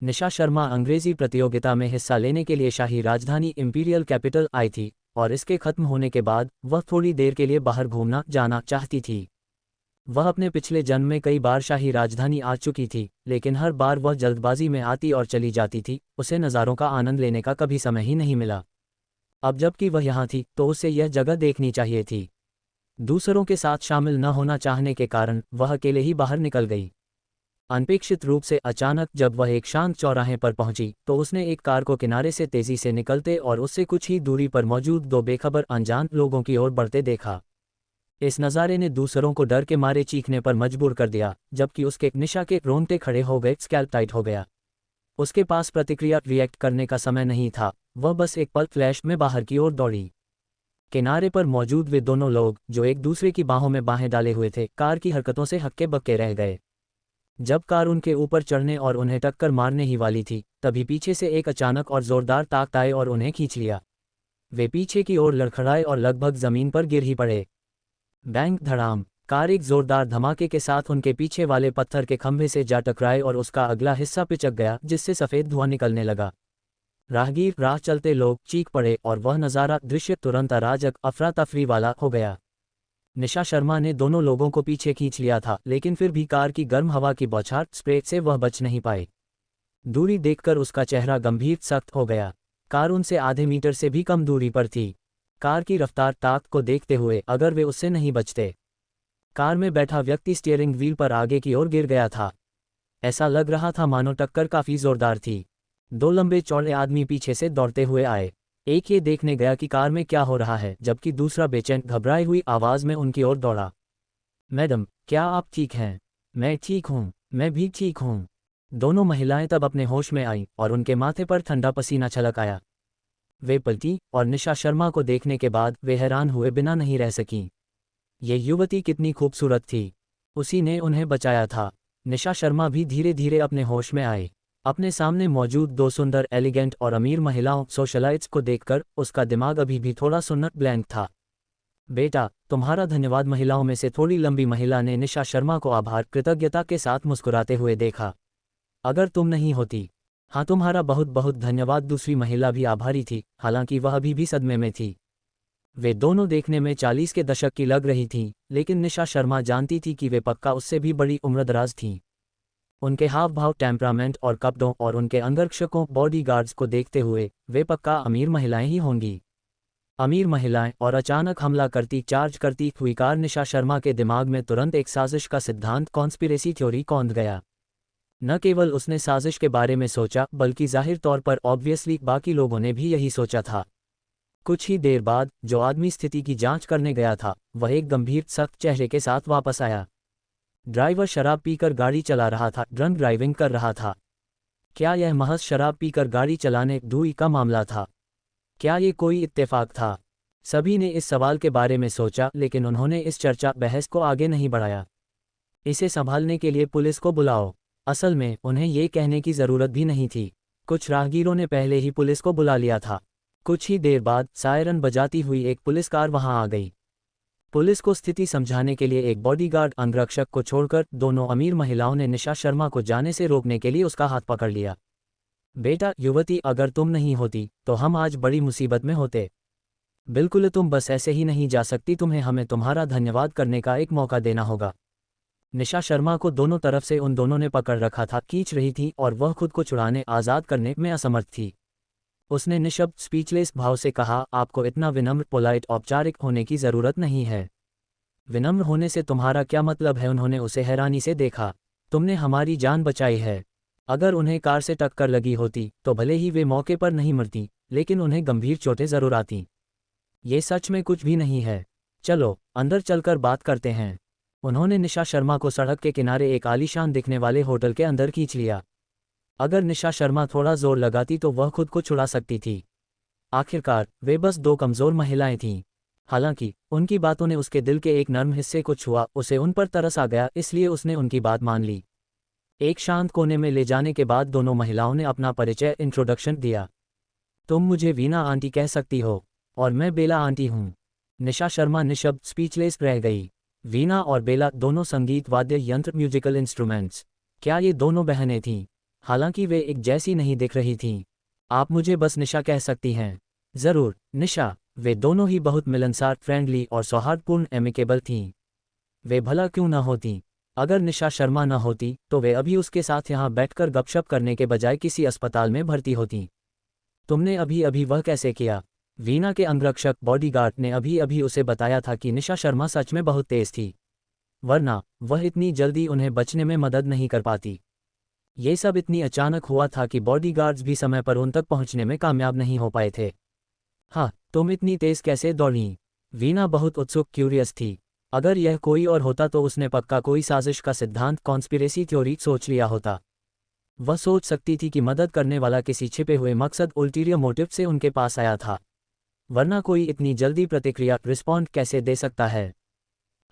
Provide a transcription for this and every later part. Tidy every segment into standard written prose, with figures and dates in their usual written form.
निशा शर्मा अंग्रेजी प्रतियोगिता में हिस्सा लेने के लिए शाही राजधानी इंपीरियल कैपिटल आई थी और इसके खत्म होने के बाद वह थोड़ी देर के लिए बाहर घूमना जाना चाहती थी। वह अपने पिछले जन्म में कई बार शाही राजधानी आ चुकी थी, लेकिन हर बार वह जल्दबाजी में आती और चली जाती थी, उसे नज़ारों का आनंद लेने का कभी समय ही नहीं मिला। अब जबकि वह यहाँ थी तो उसे यह जगह देखनी चाहिए थी। दूसरों के साथ शामिल न होना चाहने के कारण वह अकेले ही बाहर निकल गई। अनपेक्षित रूप से अचानक जब वह एक शांत चौराहे पर पहुंची तो उसने एक कार को किनारे से तेजी से निकलते और उससे कुछ ही दूरी पर मौजूद दो बेखबर अनजान लोगों की ओर बढ़ते देखा। इस नज़ारे ने दूसरों को डर के मारे चीखने पर मजबूर कर दिया, जबकि उसके निशा के रोंगटे खड़े हो गए, स्कैल्प टाइट हो गया। उसके पास प्रतिक्रिया रिएक्ट करने का समय नहीं था, वह बस एक पल फ्लैश में बाहर की ओर दौड़ी। किनारे पर मौजूद वे दोनों लोग जो एक दूसरे की बाहों में बाहें डाले हुए थे, कार की हरकतों से हक्के बक्के रह गए। जब कार उनके ऊपर चढ़ने और उन्हें टक्कर मारने ही वाली थी, तभी पीछे से एक अचानक और जोरदार ताकत आए और उन्हें खींच लिया। वे पीछे की ओर लड़खड़ाए और लगभग जमीन पर गिर ही पड़े। बैंग धड़ाम, कार एक जोरदार धमाके के साथ उनके पीछे वाले पत्थर के खंभे से जा टकराए और उसका अगला हिस्सा पिचक गया, जिससे सफ़ेद धुआं निकलने लगा। राहगीर, राह चलते लोग चीख पड़े और वह नज़ारा दृश्य तुरंत अराजक अफरा तफरी वाला हो गया। निशा शर्मा ने दोनों लोगों को पीछे खींच लिया था, लेकिन फिर भी कार की गर्म हवा की बौछार स्प्रे से वह बच नहीं पाए। दूरी देखकर उसका चेहरा गंभीर सख्त हो गया। कार उनसे आधे मीटर से भी कम दूरी पर थी। कार की रफ्तार ताकत को देखते हुए अगर वे उससे नहीं बचते। कार में बैठा व्यक्ति स्टीयरिंग व्हील पर आगे की ओर गिर गया था। ऐसा लग रहा था मानो टक्कर काफ़ी जोरदार थी। दो लंबे चौड़े आदमी पीछे से दौड़ते हुए आए। एक ये देखने गया कि कार में क्या हो रहा है, जबकि दूसरा बेचैन घबराई हुई आवाज़ में उनकी ओर दौड़ा। मैडम, क्या आप ठीक हैं? मैं ठीक हूँ, मैं भी ठीक हूँ। दोनों महिलाएं तब अपने होश में आईं और उनके माथे पर ठंडा पसीना छलक आया। वे पलटी और निशा शर्मा को देखने के बाद वे हैरान हुए बिना नहीं रह सकीं। ये युवती कितनी खूबसूरत थी। उसी ने उन्हें बचाया था। निशा शर्मा भी धीरे धीरे अपने होश में आए। अपने सामने मौजूद दो सुंदर, एलिगेंट और अमीर महिलाओं सोशलाइट्स को देखकर उसका दिमाग अभी भी थोड़ा सुन्नत ब्लैंक था। बेटा, तुम्हारा धन्यवाद, महिलाओं में से थोड़ी लंबी महिला ने निशा शर्मा को आभार कृतज्ञता के साथ मुस्कुराते हुए देखा। अगर तुम नहीं होती। हाँ, तुम्हारा बहुत बहुत धन्यवाद, दूसरी महिला भी आभारी थी, हालांकि वह अभी भी सदमे में थी। वे दोनों देखने में 40 के दशक की लग रही थीं, लेकिन निशा शर्मा जानती थी कि वे पक्का उससे भी बड़ी उम्रदराज थीं। उनके हाव भाव, टेम्परामेंट और कपड़ों और उनके अंगरक्षकों बॉडीगार्ड्स को देखते हुए वे पक्का अमीर महिलाएं ही होंगी। अमीर महिलाएं और अचानक हमला करती, चार्ज करती हुई कार। निशा शर्मा के दिमाग में तुरंत एक साजिश का सिद्धांत, कॉन्स्पिरेसी थ्योरी कौंध गया। न केवल उसने साजिश के बारे में सोचा, बल्कि जाहिर तौर पर ऑब्वियसली बाकी लोगों ने भी यही सोचा था। कुछ ही देर बाद जो आदमी स्थिति की जांच करने गया था, वह एक गंभीर सख्त चेहरे के साथ वापस आया। ड्राइवर शराब पीकर गाड़ी चला रहा था, ड्रंक ड्राइविंग कर रहा था। क्या यह महज शराब पीकर गाड़ी चलाने धुई का मामला था? क्या ये कोई इत्तेफाक था? सभी ने इस सवाल के बारे में सोचा, लेकिन उन्होंने इस चर्चा बहस को आगे नहीं बढ़ाया। इसे संभालने के लिए पुलिस को बुलाओ। असल में उन्हें ये कहने की ज़रूरत भी नहीं थी। कुछ राहगीरों ने पहले ही पुलिस को बुला लिया था। कुछ ही देर बाद सायरन बजाती हुई एक पुलिस कार वहां आ गई। पुलिस को स्थिति समझाने के लिए एक बॉडीगार्ड अंगरक्षक को छोड़कर दोनों अमीर महिलाओं ने निशा शर्मा को जाने से रोकने के लिए उसका हाथ पकड़ लिया। बेटा, युवती, अगर तुम नहीं होती तो हम आज बड़ी मुसीबत में होते। बिल्कुल, तुम बस ऐसे ही नहीं जा सकती, तुम्हें हमें तुम्हारा धन्यवाद करने का एक मौका देना होगा। निशा शर्मा को दोनों तरफ से उन दोनों ने पकड़ रखा था, खींच रही थी और वह खुद को छुड़ाने, आज़ाद करने में असमर्थ थी। उसने निशब्द, स्पीचलेस भाव से कहा, आपको इतना विनम्र, पोलाइट, औपचारिक होने की ज़रूरत नहीं है। विनम्र होने से तुम्हारा क्या मतलब है? उन्होंने उसे हैरानी से देखा। तुमने हमारी जान बचाई है। अगर उन्हें कार से टक्कर लगी होती तो भले ही वे मौके पर नहीं मरती, लेकिन उन्हें गंभीर चोटें ज़रूर आती। ये सच में कुछ भी नहीं है। चलो अंदर चलकर बात करते हैं। उन्होंने निशा शर्मा को सड़क के किनारे एक आलीशान दिखने वाले होटल के अंदर खींच लिया। अगर निशा शर्मा थोड़ा जोर लगाती तो वह खुद को छुड़ा सकती थी। आखिरकार वे बस दो कमज़ोर महिलाएं थीं। हालांकि उनकी बातों ने उसके दिल के एक नर्म हिस्से को छुआ, उसे उन पर तरस आ गया, इसलिए उसने उनकी बात मान ली। एक शांत कोने में ले जाने के बाद दोनों महिलाओं ने अपना परिचय, इंट्रोडक्शन दिया। तुम मुझे वीना आंटी कह सकती हो और मैं बेला आंटी हूँ। निशा शर्मा निशब्द, स्पीचलेस रह गई। वीना और बेला दोनों संगीत वाद्य यंत्र, म्यूजिकल इंस्ट्रूमेंट्स। क्या ये दोनों बहनें थीं? हालांकि वे एक जैसी नहीं दिख रही थीं। आप मुझे बस निशा कह सकती हैं। ज़रूर, निशा। वे दोनों ही बहुत मिलनसार, फ्रेंडली और सौहार्दपूर्ण एमिकेबल थीं। वे भला क्यों न होतीं? अगर निशा शर्मा न होती तो वे अभी उसके साथ यहाँ बैठकर गपशप करने के बजाय किसी अस्पताल में भर्ती होतीं। तुमने अभी अभी वह कैसे किया? वीना के अंगरक्षक बॉडीगार्ड ने अभी अभी उसे बताया था कि निशा शर्मा सच में बहुत तेज थी, वरना वह इतनी जल्दी उन्हें बचने में मदद नहीं कर पाती। ये सब इतनी अचानक हुआ था कि बॉडीगार्ड्स भी समय पर उन तक पहुंचने में कामयाब नहीं हो पाए थे। हाँ, तुम इतनी तेज कैसे दौड़ीं? वीना बहुत उत्सुक, क्यूरियस थी। अगर यह कोई और होता तो उसने पक्का कोई साजिश का सिद्धांत, कॉन्स्पिरेसी थ्योरी सोच लिया होता। वह सोच सकती थी कि मदद करने वाला किसी छिपे हुए मकसद, उल्टीरियर मोटिव से उनके पास आया था, वरना कोई इतनी जल्दी प्रतिक्रिया, रिस्पॉन्ड कैसे दे सकता है?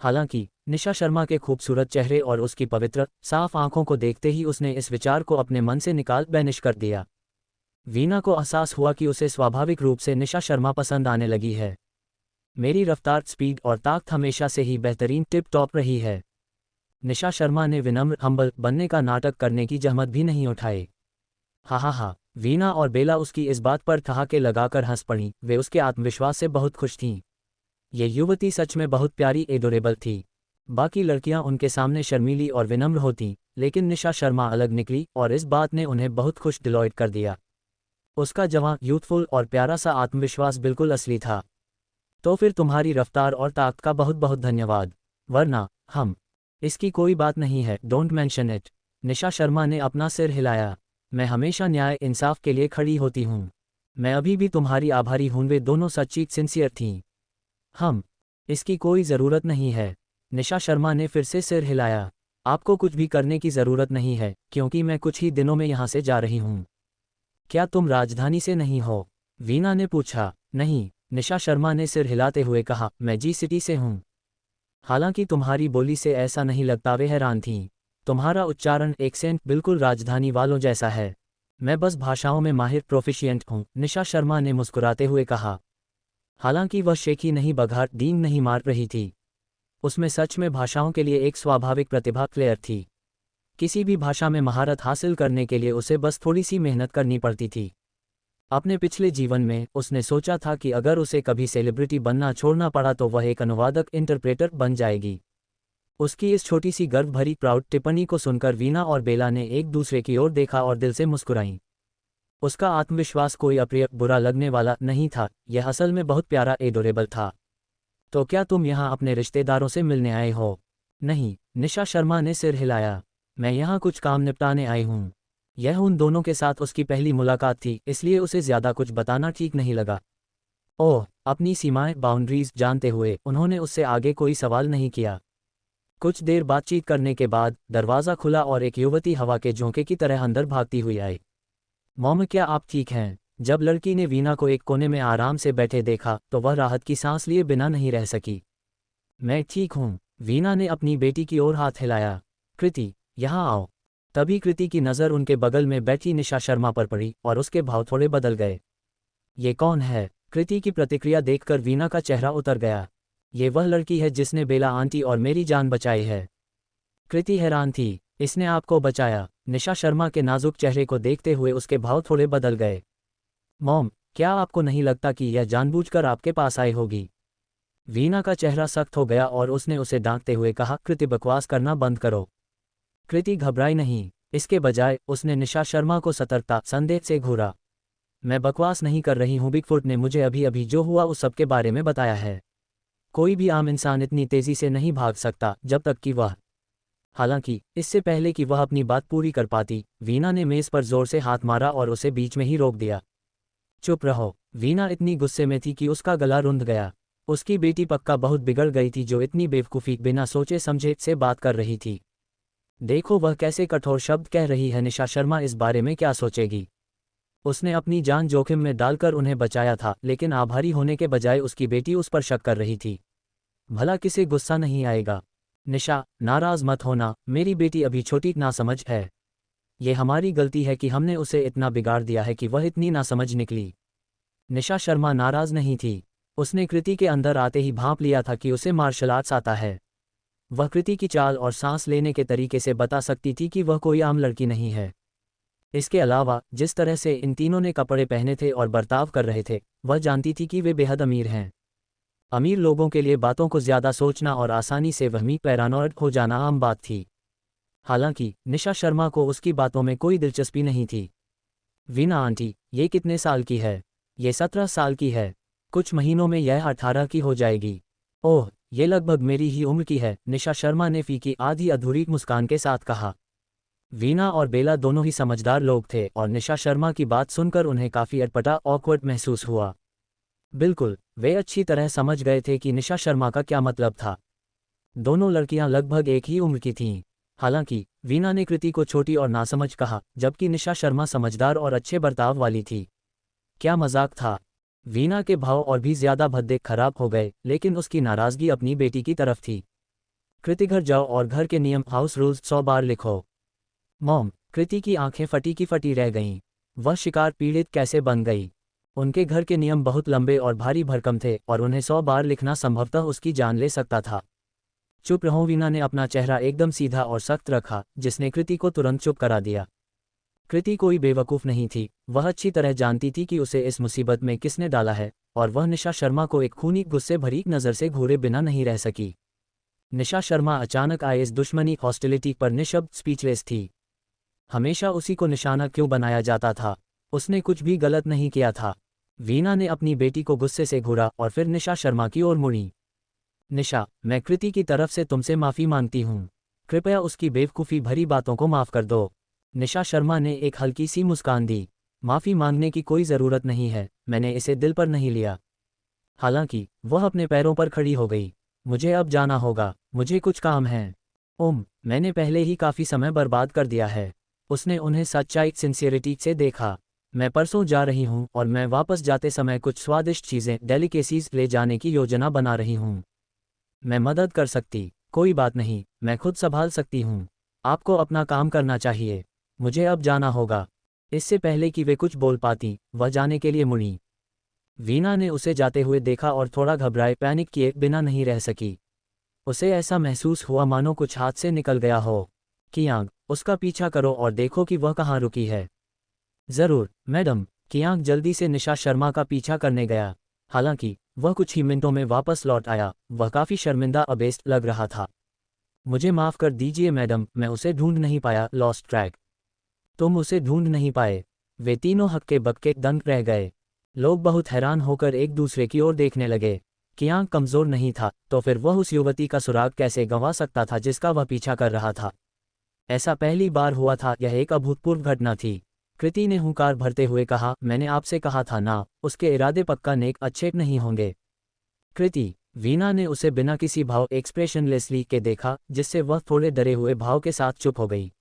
हालांकि निशा शर्मा के खूबसूरत चेहरे और उसकी पवित्र, साफ आंखों को देखते ही उसने इस विचार को अपने मन से निकाल बैनिश कर दिया। वीना को एहसास हुआ कि उसे स्वाभाविक रूप से निशा शर्मा पसंद आने लगी है। मेरी रफ्तार, स्पीड और ताकत हमेशा से ही बेहतरीन, टिप टॉप रही है। निशा शर्मा ने विनम्र, हम्बल बनने का नाटक करने की जहमत भी नहीं उठाई। हा। वीना और बेला उसकी इस बात पर ठहाके लगाकर हंस पड़ीं। वे उसके आत्मविश्वास से बहुत खुश थीं। ये युवती सच में बहुत प्यारी, एडोरेबल थी। बाकी लड़कियां उनके सामने शर्मीली और विनम्र होतीं, लेकिन निशा शर्मा अलग निकली और इस बात ने उन्हें बहुत खुश डिलॉयट कर दिया। उसका जवां, यूथफुल और प्यारा सा आत्मविश्वास बिल्कुल असली था। तो फिर तुम्हारी रफ्तार और ताकत का बहुत बहुत धन्यवाद, वरना हम इसकी कोई बात नहीं है, don't mention it. Nisha Sharma ने अपना सिर हिलाया। मैं हमेशा न्याय इंसाफ के लिए खड़ी होती हूँ। मैं अभी भी तुम्हारी आभारी हूँ। वे दोनों सच्ची सिंसियर थीं। हम इसकी कोई ज़रूरत नहीं है। निशा शर्मा ने फिर से सिर हिलाया। आपको कुछ भी करने की ज़रूरत नहीं है, क्योंकि मैं कुछ ही दिनों में यहाँ से जा रही हूँ। क्या तुम राजधानी से नहीं हो? वीना ने पूछा। नहीं, निशा शर्मा ने सिर हिलाते हुए कहा, मैं जी सिटी से हूँ। हालांकि तुम्हारी बोली से ऐसा नहीं लगता। वे हैरान थीं। तुम्हारा उच्चारण, एक्सेंट बिल्कुल राजधानी वालों जैसा है। मैं बस भाषाओं में माहिर, प्रोफिशिएंट हूँ, निशा शर्मा ने मुस्कुराते हुए कहा। हालांकि वह शेखी नहीं, बघाट, डींग नहीं मार रही थी। उसमें सच में भाषाओं के लिए एक स्वाभाविक प्रतिभा, क्लेयर थी। किसी भी भाषा में महारत हासिल करने के लिए उसे बस थोड़ी सी मेहनत करनी पड़ती थी। अपने पिछले जीवन में उसने सोचा था कि अगर उसे कभी सेलिब्रिटी बनना छोड़ना पड़ा तो वह एक अनुवादक, इंटरप्रेटर बन जाएगी। उसकी इस छोटी सी गर्व भरी, प्राउड टिप्पणी को सुनकर वीना और बेला ने एक दूसरे की ओर देखा और दिल से मुस्कुराईं। उसका आत्मविश्वास कोई अप्रिय, बुरा लगने वाला नहीं था। यह असल में बहुत प्यारा, एडोरेबल था। तो क्या तुम यहाँ अपने रिश्तेदारों से मिलने आए हो? नहीं, निशा शर्मा ने सिर हिलाया। मैं यहाँ कुछ काम निपटाने आई हूँ। यह उन दोनों के साथ उसकी पहली मुलाकात थी, इसलिए उसे ज़्यादा कुछ बताना ठीक नहीं लगा। ओह, अपनी सीमाएं, बाउंड्रीज जानते हुए उन्होंने उससे आगे कोई सवाल नहीं किया। कुछ देर बातचीत करने के बाद दरवाज़ा खुला और एक युवती हवा के झोंके की तरह अंदर भागती हुई आई। मॉम, क्या आप ठीक हैं? जब लड़की ने वीना को एक कोने में आराम से बैठे देखा तो वह राहत की सांस लिए बिना नहीं रह सकी। मैं ठीक हूँ। वीना ने अपनी बेटी की ओर हाथ हिलाया। कृति, यहाँ आओ। तभी कृति की नज़र उनके बगल में बैठी निशा शर्मा पर पड़ी और उसके भाव थोड़े बदल गए। ये कौन है? कृति की प्रतिक्रिया देखकर वीना का चेहरा उतर गया। ये वह लड़की है जिसने बेला आंटी और मेरी जान बचाई है। कृति हैरान थी। इसने आपको बचाया? निशा शर्मा के नाजुक चेहरे को देखते हुए उसके भाव थोड़े बदल गए। मॉम, क्या आपको नहीं लगता कि यह जानबूझकर आपके पास आई होगी? वीना का चेहरा सख्त हो गया और उसने उसे डांटते हुए कहा, कृति, बकवास करना बंद करो। कृति घबराई नहीं। इसके बजाय उसने निशा शर्मा को सतर्कता, संदेह से घूरा। मैं बकवास नहीं कर रही हूँ। बिगफुट ने मुझे अभी अभी जो हुआ उस सब के बारे में बताया है। कोई भी आम इंसान इतनी तेजी से नहीं भाग सकता जब तक कि वह। हालांकि इससे पहले कि वह अपनी बात पूरी कर पाती, वीना ने मेज़ पर जोर से हाथ मारा और उसे बीच में ही रोक दिया। चुप रहो। वीना इतनी गुस्से में थी कि उसका गला रुंध गया। उसकी बेटी पक्का बहुत बिगड़ गई थी जो इतनी बेवकूफ़ी, बिना सोचे समझे से बात कर रही थी। देखो वह कैसे कठोर शब्द कह रही है। निशा शर्मा इस बारे में क्या सोचेगी? उसने अपनी जान जोखिम में डालकर उन्हें बचाया था, लेकिन आभारी होने के बजाय उसकी बेटी उस पर शक कर रही थी। भला किसे गुस्सा नहीं आएगा? निशा, नाराज मत होना, मेरी बेटी अभी छोटी नासमझ है। ये हमारी गलती है कि हमने उसे इतना बिगाड़ दिया है कि वह इतनी नासमझ निकली। निशा शर्मा नाराज नहीं थी। उसने कृति के अंदर आते ही भांप लिया था कि उसे मार्शल आर्ट्स आता है। वह कृति की चाल और सांस लेने के तरीके से बता सकती थी कि वह कोई आम लड़की नहीं है। इसके अलावा जिस तरह से इन तीनों ने कपड़े पहने थे और बर्ताव कर रहे थे, वह जानती थी कि वे बेहद अमीर हैं। अमीर लोगों के लिए बातों को ज़्यादा सोचना और आसानी से वहमी पैरानॉइड हो जाना आम बात थी। हालांकि निशा शर्मा को उसकी बातों में कोई दिलचस्पी नहीं थी। वीना आंटी, ये कितने साल की है? ये 17 साल की है। कुछ महीनों में यह 18 की हो जाएगी। ओह, ये लगभग मेरी ही उम्र की है, निशा शर्मा ने फीकी आधी अधूरी मुस्कान के साथ कहा। वीना और बेला दोनों ही समझदार लोग थे और निशा शर्मा की बात सुनकर उन्हें काफ़ी अटपटा ऑकवर्ड महसूस हुआ। बिल्कुल, वे अच्छी तरह समझ गए थे कि निशा शर्मा का क्या मतलब था। दोनों लड़कियां लगभग एक ही उम्र की थीं। हालांकि वीना ने कृति को छोटी और नासमझ कहा, जबकि निशा शर्मा समझदार और अच्छे बर्ताव वाली थी। क्या मजाक था। वीना के भाव और भी ज्यादा भद्दे खराब हो गए, लेकिन उसकी नाराजगी अपनी बेटी की तरफ थी। कृति, घर जाओ और घर के नियम, हाउस रूल्स 100 बार लिखो। मॉम, कृति की आंखें फटी की फटी रह गईं। वह शिकार पीड़ित कैसे बन गई? उनके घर के नियम बहुत लंबे और भारी भरकम थे और उन्हें 100 बार लिखना संभवतः उसकी जान ले सकता था। चुप रहो। वीना ने अपना चेहरा एकदम सीधा और सख्त रखा, जिसने कृति को तुरंत चुप करा दिया। कृति कोई बेवकूफ़ नहीं थी, वह अच्छी तरह जानती थी कि उसे इस मुसीबत में किसने डाला है, और वह निशा शर्मा को एक खूनी गुस्से भरी नज़र से घूरे बिना नहीं रह सकी। निशा शर्मा अचानक आए इस दुश्मनी हॉस्टिलिटी पर निशब्द स्पीचलेस थी। हमेशा उसी को निशाना क्यों बनाया जाता था? उसने कुछ भी गलत नहीं किया था। वीना ने अपनी बेटी को गुस्से से घूरा और फिर निशा शर्मा की ओर मुड़ी। निशा, मैं कृति की तरफ से तुमसे माफ़ी मांगती हूँ। कृपया उसकी बेवकूफ़ी भरी बातों को माफ़ कर दो। निशा शर्मा ने एक हल्की सी मुस्कान दी। माफ़ी मांगने की कोई ज़रूरत नहीं है, मैंने इसे दिल पर नहीं लिया। हालांकि वह अपने पैरों पर खड़ी हो गई। मुझे अब जाना होगा, मुझे कुछ काम है। मैंने पहले ही काफ़ी समय बर्बाद कर दिया है। उसने उन्हें सच्चाई सिंसियरिटी से देखा। मैं परसों जा रही हूँ और मैं वापस जाते समय कुछ स्वादिष्ट चीज़ें, डेलिकेसीज ले जाने की योजना बना रही हूँ। मैं मदद कर सकती? कोई बात नहीं, मैं खुद संभाल सकती हूँ। आपको अपना काम करना चाहिए। मुझे अब जाना होगा। इससे पहले कि वे कुछ बोल पाती, वह जाने के लिए मुड़ी। वीना ने उसे जाते हुए देखा और थोड़ा घबराए पैनिक किए बिना नहीं रह सकी। उसे ऐसा महसूस हुआ मानो कुछ हाथ से निकल गया हो। कियांग, उसका पीछा करो और देखो कि वह कहाँ रुकी है। ज़रूर मैडम। कियांग जल्दी से निशा शर्मा का पीछा करने गया। हालांकि वह कुछ ही मिनटों में वापस लौट आया। वह काफ़ी शर्मिंदा अबेस्ट लग रहा था। मुझे माफ़ कर दीजिए मैडम, मैं उसे ढूंढ नहीं पाया। Lost track. तुम उसे ढूंढ नहीं पाए? वे तीनों हक्के बक्के दंग रह गए। लोग बहुत हैरान होकर एक दूसरे की ओर देखने लगे। कियांग कमज़ोर नहीं था, तो फिर वह उस युवती का सुराग कैसे गंवा सकता था जिसका वह पीछा कर रहा था? ऐसा पहली बार हुआ था। यह एक अभूतपूर्व घटना थी। कृति ने हुंकार भरते हुए कहा, मैंने आपसे कहा था ना, उसके इरादे पक्का नेक अच्छे नहीं होंगे। कृति। वीना ने उसे बिना किसी भाव एक्सप्रेशनलेसली के देखा, जिससे वह थोड़े डरे हुए भाव के साथ चुप हो गई।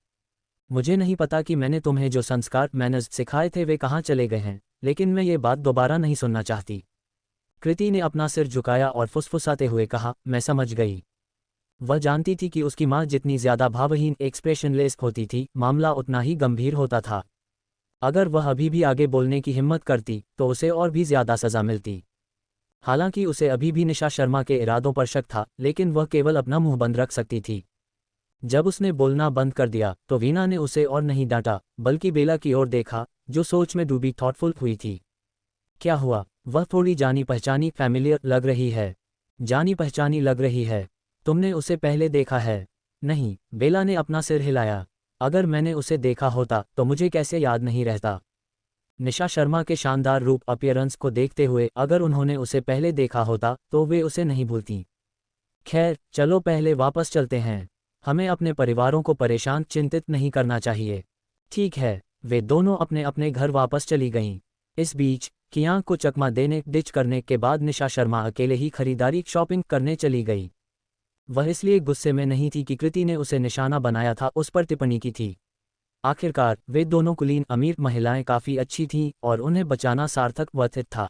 मुझे नहीं पता कि मैंने तुम्हें जो संस्कार मैनर्स सिखाए थे वे कहाँ चले गए हैं, लेकिन मैं ये बात दोबारा नहीं सुनना चाहती। कृति ने अपना सिर झुकाया और फुसफुसाते हुए कहा, मैं समझ गई। वह जानती थी कि उसकी माँ जितनी ज़्यादा भावहीन एक्सप्रेशनलेस होती थी, मामला उतना ही गंभीर होता था। अगर वह अभी भी आगे बोलने की हिम्मत करती, तो उसे और भी ज़्यादा सज़ा मिलती। हालांकि उसे अभी भी निशा शर्मा के इरादों पर शक था, लेकिन वह केवल अपना मुंह बंद रख सकती थी। जब उसने बोलना बंद कर दिया, तो वीना ने उसे और नहीं डांटा, बल्कि बेला की ओर देखा, जो सोच में डूबी थॉटफुल हुई थी। क्या हुआ? वह थोड़ी जानी पहचानी फैमिलियर लग रही है। जानी पहचानी लग रही है। तुमने उसे पहले देखा है? नहीं। बेला ने अपना सिर हिलाया। अगर मैंने उसे देखा होता तो मुझे कैसे याद नहीं रहता? निशा शर्मा के शानदार रूप अपीयरेंस को देखते हुए अगर उन्होंने उसे पहले देखा होता तो वे उसे नहीं भूलती। खैर, चलो पहले वापस चलते हैं। हमें अपने परिवारों को परेशान चिंतित नहीं करना चाहिए। ठीक है। वे दोनों अपने अपने घर वापस चली गईं। इस बीच कियांग को चकमा देने डिच करने के बाद निशा शर्मा अकेले ही खरीदारी शॉपिंग करने चली गई। वह इसलिए गुस्से में नहीं थी कि कृति ने उसे निशाना बनाया था, उस पर टिप्पणी की थी। आखिरकार वे दोनों कुलीन अमीर महिलाएं काफ़ी अच्छी थीं और उन्हें बचाना सार्थक वर्थित था।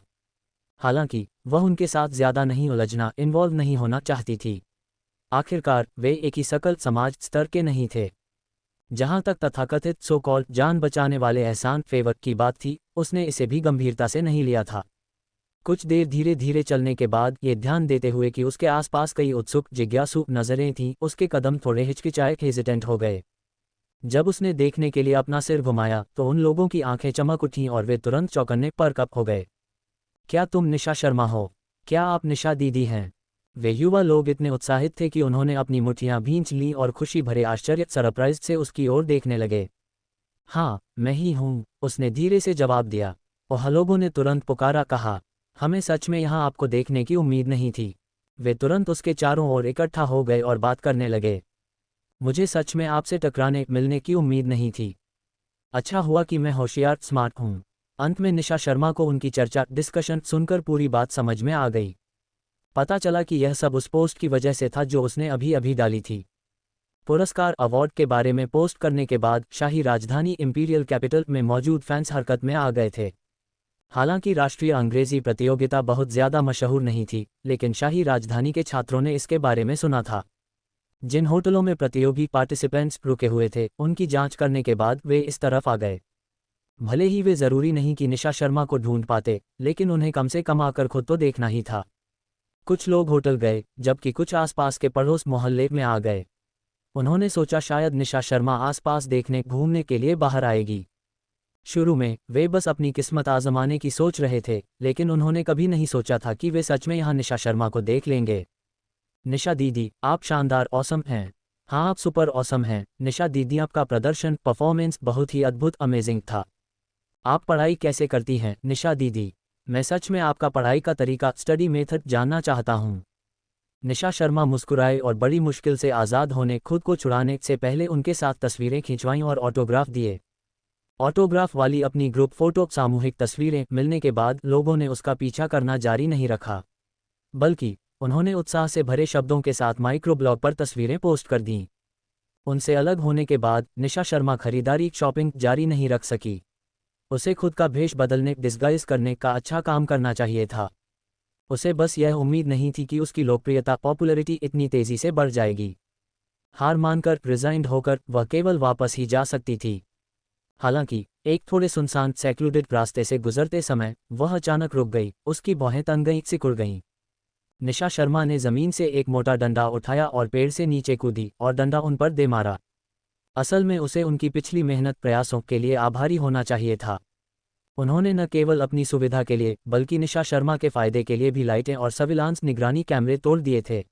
हालांकि वह उनके साथ ज़्यादा नहीं उलझना, इन्वॉल्व नहीं होना चाहती थी। आखिरकार वे एक ही सकल समाज स्तर के नहीं थे। जहां तक तथाकथित सो कॉल्ड जान बचाने वाले एहसान फेवर की बात थी, उसने इसे भी गंभीरता से नहीं लिया था। कुछ देर धीरे धीरे चलने के बाद ये ध्यान देते हुए कि उसके आसपास कई उत्सुक जिज्ञासु नजरें थीं, उसके कदम थोड़े हिचकिचाए हेजिटेंट हो गए। जब उसने देखने के लिए अपना सिर घुमाया तो उन लोगों की आंखें चमक उठीं और वे तुरंत चौंकने पर कप हो गए। क्या तुम निशा शर्मा हो? क्या आप निशा दीदी हैं? वे युवा लोग इतने उत्साहित थे कि उन्होंने अपनी मुट्ठियां भींच लीं और खुशी भरे आश्चर्य सरप्राइज से उसकी ओर देखने लगे। हाँ, मैं ही हूँ, उसने धीरे से जवाब दिया। और लोगों ने तुरंत पुकारा, कहा, हमें सच में यहाँ आपको देखने की उम्मीद नहीं थी। वे तुरंत उसके चारों ओर इकट्ठा हो गए और बात करने लगे। मुझे सच में आपसे टकराने मिलने की उम्मीद नहीं थी। अच्छा हुआ कि मैं होशियार स्मार्ट हूँ। अंत में निशा शर्मा को उनकी चर्चा डिस्कशन सुनकर पूरी बात समझ में आ गई। पता चला कि यह सब उस पोस्ट की वजह से था जो उसने अभी अभी डाली थी। पुरस्कार अवार्ड के बारे में पोस्ट करने के बाद शाही राजधानी इंपीरियल कैपिटल में मौजूद फैंस हरकत में आ गए थे। हालांकि राष्ट्रीय अंग्रेजी प्रतियोगिता बहुत ज़्यादा मशहूर नहीं थी, लेकिन शाही राजधानी के छात्रों ने इसके बारे में सुना था। जिन होटलों में प्रतियोगी पार्टिसिपेंट्स रुके हुए थे, उनकी जांच करने के बाद वे इस तरफ आ गए। भले ही वे ज़रूरी नहीं कि निशा शर्मा को ढूंढ पाते, लेकिन उन्हें कम से कम आकर खुद तो देखना ही था। कुछ लोग होटल गए, जबकि कुछ आसपास के पड़ोस मोहल्ले में आ गए। उन्होंने सोचा शायद निशा शर्मा आसपास देखने घूमने के लिए बाहर आएगी। शुरू में वे बस अपनी किस्मत आजमाने की सोच रहे थे, लेकिन उन्होंने कभी नहीं सोचा था कि वे सच में यहाँ निशा शर्मा को देख लेंगे। निशा दीदी, आप शानदार ऑसम हैं। हाँ, आप सुपर ऑसम हैं। निशा दीदी, आपका प्रदर्शन परफॉर्मेंस बहुत ही अद्भुत अमेजिंग था। आप पढ़ाई कैसे करती हैं निशा दीदी? मैं सच में आपका पढ़ाई का तरीका स्टडी मेथड जानना चाहता हूँ। निशा शर्मा मुस्कुराए और बड़ी मुश्किल से आज़ाद होने खुद को छुड़ाने से पहले उनके साथ तस्वीरें खिंचवाईं और ऑटोग्राफ दिए। ऑटोग्राफ वाली अपनी ग्रुप फोटो सामूहिक तस्वीरें मिलने के बाद लोगों ने उसका पीछा करना जारी नहीं रखा, बल्कि उन्होंने उत्साह से भरे शब्दों के साथ माइक्रो ब्लॉग पर तस्वीरें पोस्ट कर दीं। उनसे अलग होने के बाद निशा शर्मा खरीदारी शॉपिंग जारी नहीं रख सकी। उसे खुद का भेष बदलने डिस्गाइज करने का अच्छा काम करना चाहिए था। उसे बस यह उम्मीद नहीं थी कि उसकी लोकप्रियता पॉपुलैरिटी इतनी तेज़ी से बढ़ जाएगी। हार मानकर रिजाइंड होकर वह केवल वापस ही जा सकती थी। हालांकि एक थोड़े सुनसान सेक्लूडेड रास्ते से गुजरते समय वह अचानक रुक गई, उसकी भौहें तन गईं, सिकुड़ गईं। निशा शर्मा ने जमीन से एक मोटा डंडा उठाया और पेड़ से नीचे कूदी और डंडा उन पर दे मारा। असल में उसे उनकी पिछली मेहनत प्रयासों के लिए आभारी होना चाहिए था। उन्होंने न केवल अपनी सुविधा के लिए बल्कि निशा शर्मा के फायदे के लिए भी लाइटें और सर्विलांस निगरानी कैमरे तोड़ दिए थे।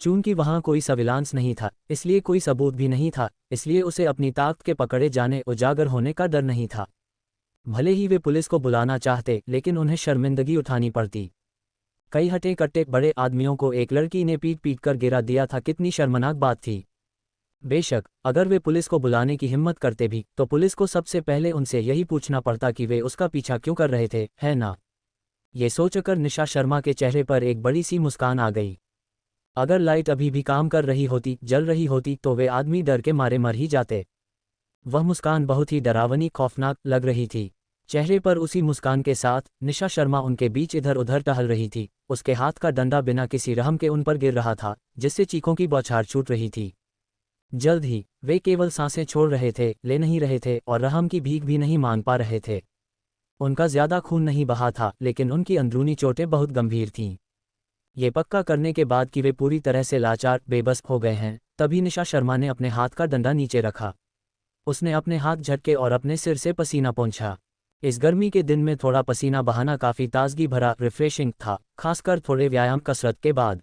चूंकि वहां कोई सर्विलांस नहीं था, इसलिए कोई सबूत भी नहीं था, इसलिए उसे अपनी ताकत के पकड़े जाने उजागर होने का डर नहीं था। भले ही वे पुलिस को बुलाना चाहते, लेकिन उन्हें शर्मिंदगी उठानी पड़ती। कई हटे कट्टे बड़े आदमियों को एक लड़की ने पीट पीट कर गिरा दिया था, कितनी शर्मनाक बात थी। बेशक अगर वे पुलिस को बुलाने की हिम्मत करते भी तो पुलिस को सबसे पहले उनसे यही पूछना पड़ता कि वे उसका पीछा क्यों कर रहे थे, है ना? ये सोचकर निशा शर्मा के चेहरे पर एक बड़ी सी मुस्कान आ गई। अगर लाइट अभी भी काम कर रही होती, जल रही होती, तो वे आदमी डर के मारे मर ही जाते। वह मुस्कान बहुत ही डरावनी खौफनाक लग रही थी। चेहरे पर उसी मुस्कान के साथ निशा शर्मा उनके बीच इधर उधर टहल रही थी। उसके हाथ का डंडा बिना किसी रहम के उन पर गिर रहा था, जिससे चीखों की बौछार छूट रही थी। जल्द ही वे केवल सांसें छोड़ रहे थे, ले नहीं रहे थे और रहम की भीख भी नहीं मांग पा रहे थे। उनका ज्यादा खून नहीं बहा था, लेकिन उनकी अंदरूनी चोटें बहुत गंभीर थीं। ये पक्का करने के बाद कि वे पूरी तरह से लाचार बेबस हो गए हैं, तभी निशा शर्मा ने अपने हाथ का डंडा नीचे रखा। उसने अपने हाथ झटके और अपने सिर से पसीना पोंछा। इस गर्मी के दिन में थोड़ा पसीना बहाना काफ़ी ताजगी भरा रिफ्रेशिंग था, खासकर थोड़े व्यायाम कसरत के बाद।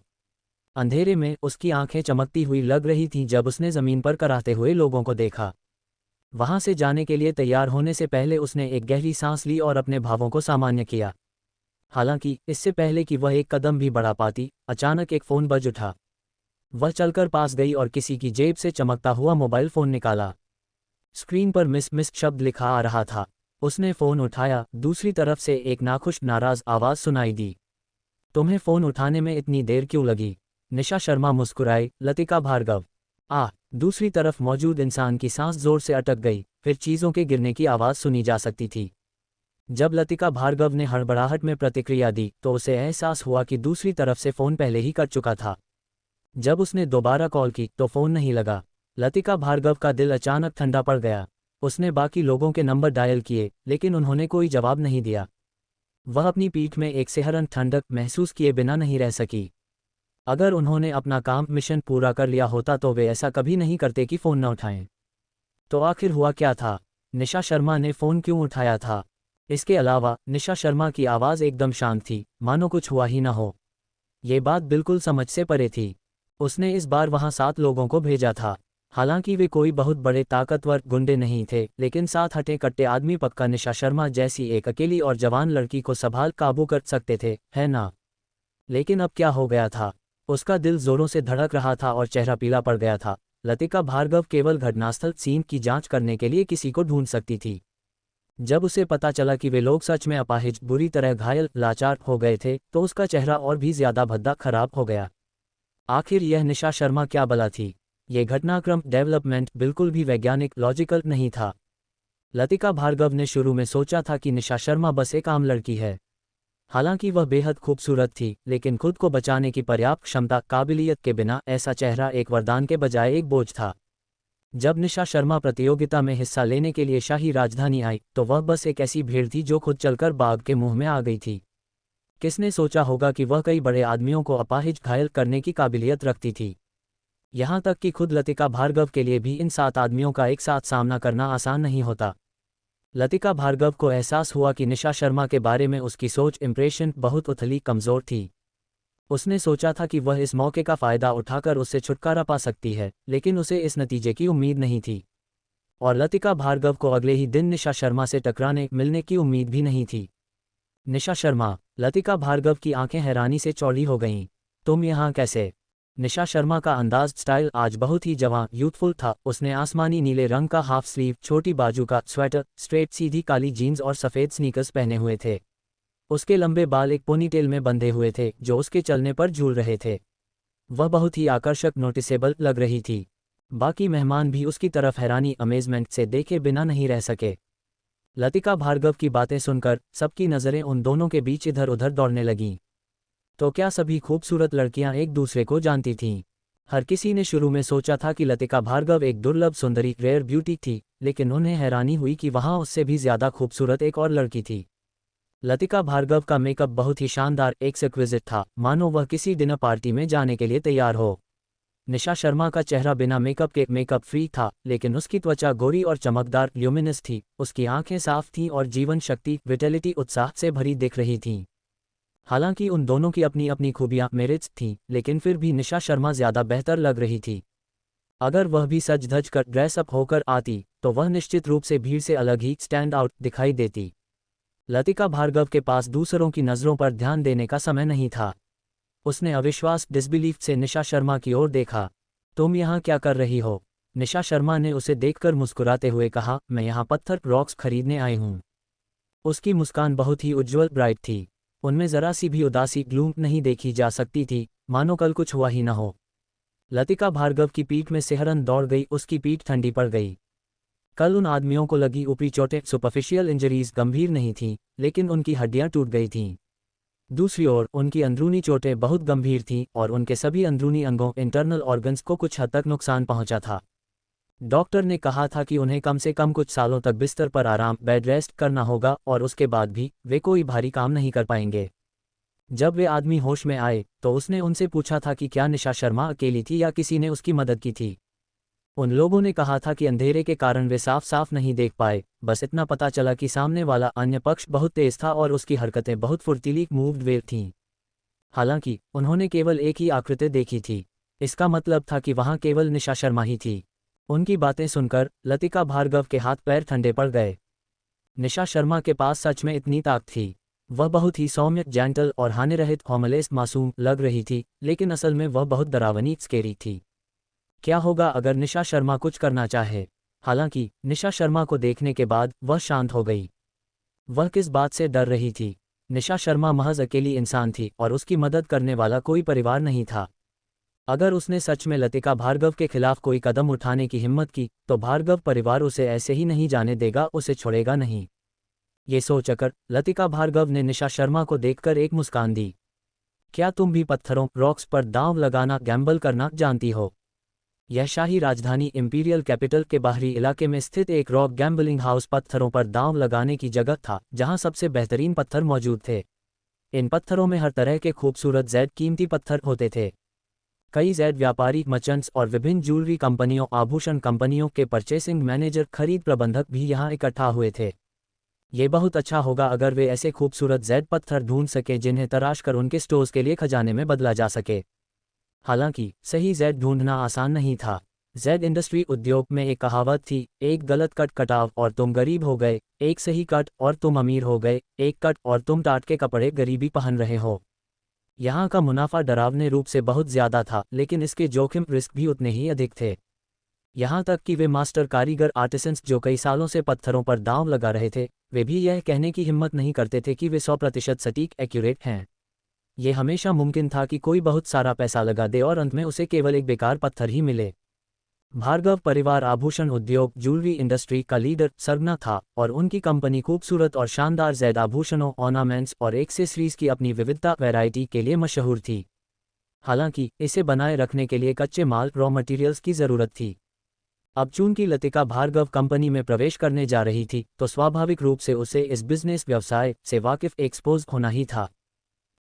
अंधेरे में उसकी आंखें चमकती हुई लग रही थीं जब उसने ज़मीन पर कराहते हुए लोगों को देखा। वहां से जाने के लिए तैयार होने से पहले उसने एक गहरी सांस ली और अपने भावों को सामान्य किया। हालांकि इससे पहले कि वह एक कदम भी बढ़ा पाती, अचानक एक फ़ोन बज उठा। वह चलकर पास गई और किसी की जेब से चमकता हुआ मोबाइल फ़ोन निकाला। स्क्रीन पर मिस शब्द लिखा आ रहा था। उसने फ़ोन उठाया। दूसरी तरफ से एक नाखुश नाराज़ आवाज़ सुनाई दी। तुम्हें फ़ोन उठाने में इतनी देर क्यों लगी? निशा शर्मा मुस्कुराई, लतिका भार्गव। दूसरी तरफ मौजूद इंसान की सांस जोर से अटक गई, फिर चीज़ों के गिरने की आवाज़ सुनी जा सकती थी। जब लतिका भार्गव ने हड़बड़ाहट में प्रतिक्रिया दी तो उसे एहसास हुआ कि दूसरी तरफ से फ़ोन पहले ही कट चुका था। जब उसने दोबारा कॉल की तो फ़ोन नहीं लगा। लतिका भार्गव का दिल अचानक ठंडा पड़ गया। उसने बाकी लोगों के नंबर डायल किए, लेकिन उन्होंने कोई जवाब नहीं दिया। वह अपनी पीठ में एक सिहरन ठंडक महसूस किए बिना नहीं रह सकी। अगर उन्होंने अपना काम मिशन पूरा कर लिया होता तो वे ऐसा कभी नहीं करते कि फ़ोन न उठाएं। तो आखिर हुआ क्या था? निशा शर्मा ने फ़ोन क्यों उठाया था? इसके अलावा निशा शर्मा की आवाज़ एकदम शांत थी, मानो कुछ हुआ ही न हो। ये बात बिल्कुल समझ से परे थी। उसने इस बार वहां 7 लोगों को भेजा था। हालांकि वे कोई बहुत बड़े ताकतवर गुंडे नहीं थे, लेकिन साथ हटे कट्टे आदमी पक्का निशा शर्मा जैसी एक अकेली और जवान लड़की को संभाल काबू कर सकते थे, है ना? लेकिन अब क्या हो गया था? उसका दिल जोरों से धड़क रहा था और चेहरा पीला पड़ गया था। लतिका भार्गव केवल घटनास्थल सीन की जांच करने के लिए किसी को ढूंढ सकती थी। जब उसे पता चला कि वे लोग सच में अपाहिज, बुरी तरह घायल, लाचार हो गए थे, तो उसका चेहरा और भी ज्यादा भद्दा खराब हो गया। आखिर यह निशा शर्मा क्या बला थी? ये घटनाक्रम डेवलपमेंट बिल्कुल भी वैज्ञानिक लॉजिकल नहीं था। लतिका भार्गव ने शुरू में सोचा था कि निशा शर्मा बस एक आम लड़की है। हालांकि वह बेहद खूबसूरत थी, लेकिन खुद को बचाने की पर्याप्त क्षमता, काबिलियत के बिना ऐसा चेहरा एक वरदान के बजाय एक बोझ था। जब निशा शर्मा प्रतियोगिता में हिस्सा लेने के लिए शाही राजधानी आई, तो वह बस एक ऐसी भीड़ थी जो खुद चलकर बाघ के मुंह में आ गई थी। किसने सोचा होगा कि वह कई बड़े आदमियों को अपाहिज, घायल करने की काबिलियत रखती थी। यहाँ तक कि खुद लतिका भार्गव के लिए भी इन 7 आदमियों का एक साथ सामना करना आसान नहीं होता। लतिका भार्गव को एहसास हुआ कि निशा शर्मा के बारे में उसकी सोच, इंप्रेशन बहुत उथली, कमज़ोर थी। उसने सोचा था कि वह इस मौके का फ़ायदा उठाकर उससे छुटकारा पा सकती है, लेकिन उसे इस नतीजे की उम्मीद नहीं थी। और लतिका भार्गव को अगले ही दिन निशा शर्मा से टकराने मिलने की उम्मीद भी नहीं थी। निशा शर्मा। लतिका भार्गव की आंखें हैरानी से चौड़ी हो गईं। तुम यहाँ कैसे? निशा शर्मा का अंदाज, स्टाइल आज बहुत ही जवां, यूथफुल था। उसने आसमानी नीले रंग का हाफ स्लीव, छोटी बाजू का स्वेटर, स्ट्रेट सीधी काली जीन्स और सफ़ेद स्नीकर्स पहने हुए थे। उसके लंबे बाल एक पोनीटेल में बंधे हुए थे, जो उसके चलने पर झूल रहे थे। वह बहुत ही आकर्षक, नोटिसेबल लग रही थी। बाकी मेहमान भी उसकी तरफ हैरानी, अमेजमेंट से देखे बिना नहीं रह सके। लतिका भार्गव की बातें सुनकर सबकी नज़रें उन दोनों के बीच इधर उधर दौड़ने लगीं। तो क्या सभी खूबसूरत लड़कियां एक दूसरे को जानती थीं? हर किसी ने शुरू में सोचा था कि लतिका भार्गव एक दुर्लभ सुंदरी, रेयर ब्यूटी थी, लेकिन उन्हें हैरानी हुई कि वहां उससे भी ज्यादा खूबसूरत एक और लड़की थी। लतिका भार्गव का मेकअप बहुत ही शानदार, एक्सक्विजिट था, मानो वह किसी डिनर पार्टी में जाने के लिए तैयार हो। निशा शर्मा का चेहरा बिना मेकअप के मेकअप फ्री था, लेकिन उसकी त्वचा गोरी और चमकदार, ल्यूमिनस थी। उसकी आंखें साफ थीं और जीवन शक्ति, विटेलिटी, उत्साह से भरी दिख रही थीं। हालांकि उन दोनों की अपनी अपनी खूबियां, मेरिट्स थीं, लेकिन फिर भी निशा शर्मा ज्यादा बेहतर लग रही थी। अगर वह भी सज धज कर, ड्रेस अप होकर आती, तो वह निश्चित रूप से भीड़ से अलग ही स्टैंड आउट दिखाई देती। लतिका भार्गव के पास दूसरों की नज़रों पर ध्यान देने का समय नहीं था। उसने अविश्वास, डिसबिलीफ से निशा शर्मा की ओर देखा। तुम यहाँ क्या कर रही हो? निशा शर्मा ने उसे देखकर मुस्कुराते हुए कहा, मैं यहाँ पत्थर, रॉक्स खरीदने आई हूँ। उसकी मुस्कान बहुत ही उज्ज्वल, ब्राइट थी। उनमें जरा सी भी उदासी, ग्लूम नहीं देखी जा सकती थी, मानो कल कुछ हुआ ही न हो। लतिका भार्गव की पीठ में सिहरन दौड़ गई, उसकी पीठ ठंडी पड़ गई। कल उन आदमियों को लगी ऊपरी चोटें, सुपरफिशियल इंजरीज, गंभीर नहीं थीं, लेकिन उनकी हड्डियां टूट गई थीं। दूसरी ओर उनकी अंदरूनी चोटें बहुत गंभीर थीं और उनके सभी अंदरूनी अंगों, इंटरनल ऑर्गन्स को कुछ हद तक नुकसान पहुंचा था। डॉक्टर ने कहा था कि उन्हें कम से कम कुछ सालों तक बिस्तर पर आराम, बेड रेस्ट करना होगा और उसके बाद भी वे कोई भारी काम नहीं कर पाएंगे। जब वे आदमी होश में आए, तो उसने उनसे पूछा था कि क्या निशा शर्मा अकेली थी या किसी ने उसकी मदद की थी। उन लोगों ने कहा था कि अंधेरे के कारण वे साफ साफ नहीं देख पाए, बस इतना पता चला कि सामने वाला अन्य पक्ष बहुत तेज था और उसकी हरकतें बहुत फुर्तीली, मूव्ड वे थीं। हालांकि उन्होंने केवल एक ही आकृति देखी थी। इसका मतलब था कि वहां केवल निशा शर्मा ही थी। उनकी बातें सुनकर लतिका भार्गव के हाथ पैर ठंडे पड़ गए। निशा शर्मा के पास सच में इतनी ताकत थी। वह बहुत ही सौम्य, जेंटल और हानिरहित, होमलेस, मासूम लग रही थी, लेकिन असल में वह बहुत डरावनी, स्केरी थी। क्या होगा अगर निशा शर्मा कुछ करना चाहे? हालांकि निशा शर्मा को देखने के बाद वह शांत हो गई। वह किस बात से डर रही थी? निशा शर्मा महज अकेली इंसान थी और उसकी मदद करने वाला कोई परिवार नहीं था। अगर उसने सच में लतिका भार्गव के खिलाफ कोई कदम उठाने की हिम्मत की, तो भार्गव परिवार उसे ऐसे ही नहीं जाने देगा, उसे छोड़ेगा नहीं। ये सोचकर लतिका भार्गव ने निशा शर्मा को देखकर एक मुस्कान दी। क्या तुम भी पत्थरों, रॉक्स पर दांव लगाना, गैम्बल करना जानती हो? यह शाही राजधानी इंपीरियल कैपिटल के बाहरी इलाके में स्थित एक रॉक गैम्बलिंग हाउस पत्थरों पर दांव लगाने की जगह था, जहां सबसे बेहतरीन पत्थर मौजूद थे। इन पत्थरों में हर तरह के खूबसूरत, कीमती पत्थर होते थे। कई जैद व्यापारी मर्चेंट्स और विभिन्न ज्वेलरी कंपनियों आभूषण कंपनियों के परचेसिंग मैनेजर खरीद प्रबंधक भी यहाँ इकट्ठा हुए थे। ये बहुत अच्छा होगा अगर वे ऐसे खूबसूरत जैद पत्थर ढूंढ सकें जिन्हें तराश कर उनके स्टोर्स के लिए खजाने में बदला जा सके। हालांकि सही जैद ढूंढना आसान नहीं था। जैद इंडस्ट्री उद्योग में एक कहावत थी, एक गलत कट कटाव और तुम गरीब हो गए, एक सही कट और तुम अमीर हो गए, एक कट और तुम टाट के कपड़े गरीबी पहन रहे हो। यहाँ का मुनाफा डरावने रूप से बहुत ज्यादा था, लेकिन इसके जोखिम रिस्क भी उतने ही अधिक थे। यहाँ तक कि वे मास्टर कारीगर आर्टिसंस जो कई सालों से पत्थरों पर दांव लगा रहे थे, वे भी यह कहने की हिम्मत नहीं करते थे कि वे 100% सटीक एक्यूरेट हैं। ये हमेशा मुमकिन था कि कोई बहुत सारा पैसा लगा दे और अंत में उसे केवल एक बेकार पत्थर ही मिले। भार्गव परिवार आभूषण उद्योग ज्वेलरी इंडस्ट्री का लीडर सरगना था और उनकी कंपनी खूबसूरत और शानदार जैद आभूषणों ऑर्नामेंट्स और एक्सेसरीज की अपनी विविधता वैरायटी के लिए मशहूर थी। हालांकि इसे बनाए रखने के लिए कच्चे माल रॉ मटेरियल्स की ज़रूरत थी। अब चूंकि लतिका भार्गव कंपनी में प्रवेश करने जा रही थी तो स्वाभाविक रूप से उसे इस बिजनेस व्यवसाय से वाकिफ एक्सपोज होना ही था।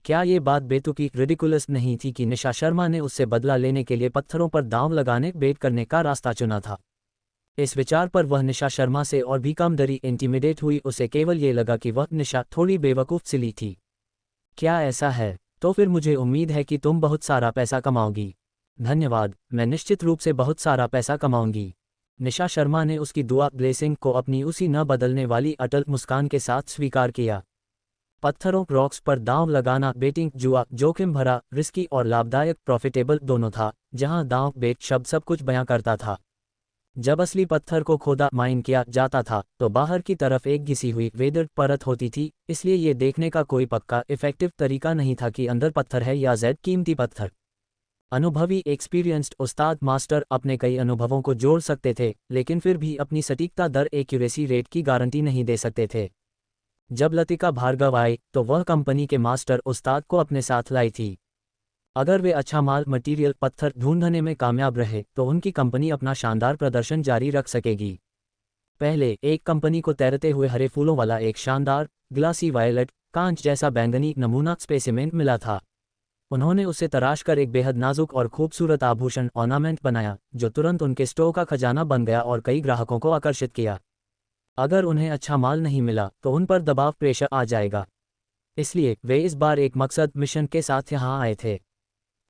क्या ये बात बेतुकी रिडिकुलस नहीं थी कि निशा शर्मा ने उससे बदला लेने के लिए पत्थरों पर दांव लगाने बेट करने का रास्ता चुना था। इस विचार पर वह निशा शर्मा से और भी कम डरी इंटिमिडेट हुई। उसे केवल ये लगा कि वह निशा थोड़ी बेवकूफ़ सिली थी। क्या ऐसा है? तो फिर मुझे उम्मीद है कि तुम बहुत सारा पैसा कमाओगी। धन्यवाद, मैं निश्चित रूप से बहुत सारा पैसा कमाऊंगी। निशा शर्मा ने उसकी दुआ ब्लेसिंग को अपनी उसी न बदलने वाली अटल मुस्कान के साथ स्वीकार किया। पत्थरों रॉक्स पर दांव लगाना बेटिंग जुआ जोखिम भरा, रिस्की और लाभदायक प्रॉफिटेबल दोनों था, जहां दांव बेट शब्द सब कुछ बयां करता था। जब असली पत्थर को खोदा माइन किया जाता था तो बाहर की तरफ एक घिसी हुई वेदर्ड परत होती थी, इसलिए ये देखने का कोई पक्का इफेक्टिव तरीका नहीं था कि अंदर पत्थर है या जैद कीमती पत्थर। अनुभवी एक्सपीरियंस्ड उस्ताद मास्टर अपने कई अनुभवों को जोड़ सकते थे, लेकिन फिर भी अपनी सटीकता दर एक्यूरेसी रेट की गारंटी नहीं दे सकते थे। जब लतिका भार्गव आई तो वह कंपनी के मास्टर उस्ताद को अपने साथ लाई थी। अगर वे अच्छा माल मटेरियल पत्थर ढूंढने में कामयाब रहे तो उनकी कंपनी अपना शानदार प्रदर्शन जारी रख सकेगी। पहले एक कंपनी को तैरते हुए हरे फूलों वाला एक शानदार ग्लासी वायलेट कांच जैसा बैंगनी नमूना स्पेसिमेन मिला था। उन्होंने उसे तराश कर एक बेहद नाजुक और खूबसूरत आभूषण ऑर्नामेंट बनाया जो तुरंत उनके स्टोर का खजाना बन गया और कई ग्राहकों को आकर्षित किया। अगर उन्हें अच्छा माल नहीं मिला तो उन पर दबाव प्रेशर आ जाएगा, इसलिए वे इस बार एक मकसद मिशन के साथ यहाँ आए थे।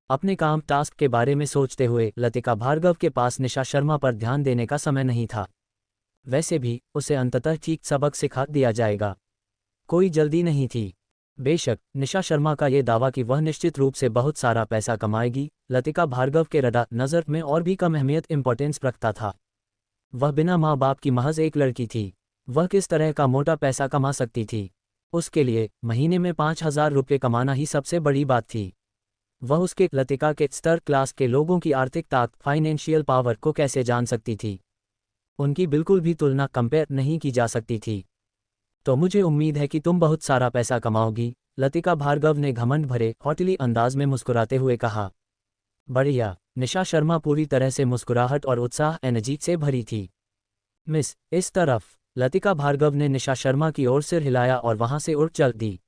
अपने काम टास्क के बारे में सोचते हुए लतिका भार्गव के पास निशा शर्मा पर ध्यान देने का समय नहीं था। वैसे भी उसे अंततः ठीक सबक सिखा दिया जाएगा, कोई जल्दी नहीं थी। बेशक निशा शर्मा का ये दावा कि वह निश्चित रूप से बहुत सारा पैसा कमाएगी लतिका भार्गव के रडार नज़र में और भी कम अहमियत इंपॉर्टेंस रखता था। वह बिना माँ बाप की महज एक लड़की थी। वह किस तरह का मोटा पैसा कमा सकती थी? उसके लिए महीने में 5,000 रुपये कमाना ही सबसे बड़ी बात थी। वह उसके लतिका के स्तर क्लास के लोगों की आर्थिक ताकत फाइनेंशियल पावर को कैसे जान सकती थी? उनकी बिल्कुल भी तुलना कंपेयर नहीं की जा सकती थी। तो मुझे उम्मीद है कि तुम बहुत सारा पैसा कमाओगी, लतिका भार्गव ने घमंड भरे हॉटली अंदाज में मुस्कुराते हुए कहा। बढ़िया। निशा शर्मा पूरी तरह से मुस्कुराहट और उत्साह एनर्जी से भरी थी। मिस, इस तरफ। लतिका भार्गव ने निशा शर्मा की ओर सिर हिलाया और वहां से उड़ चल दी।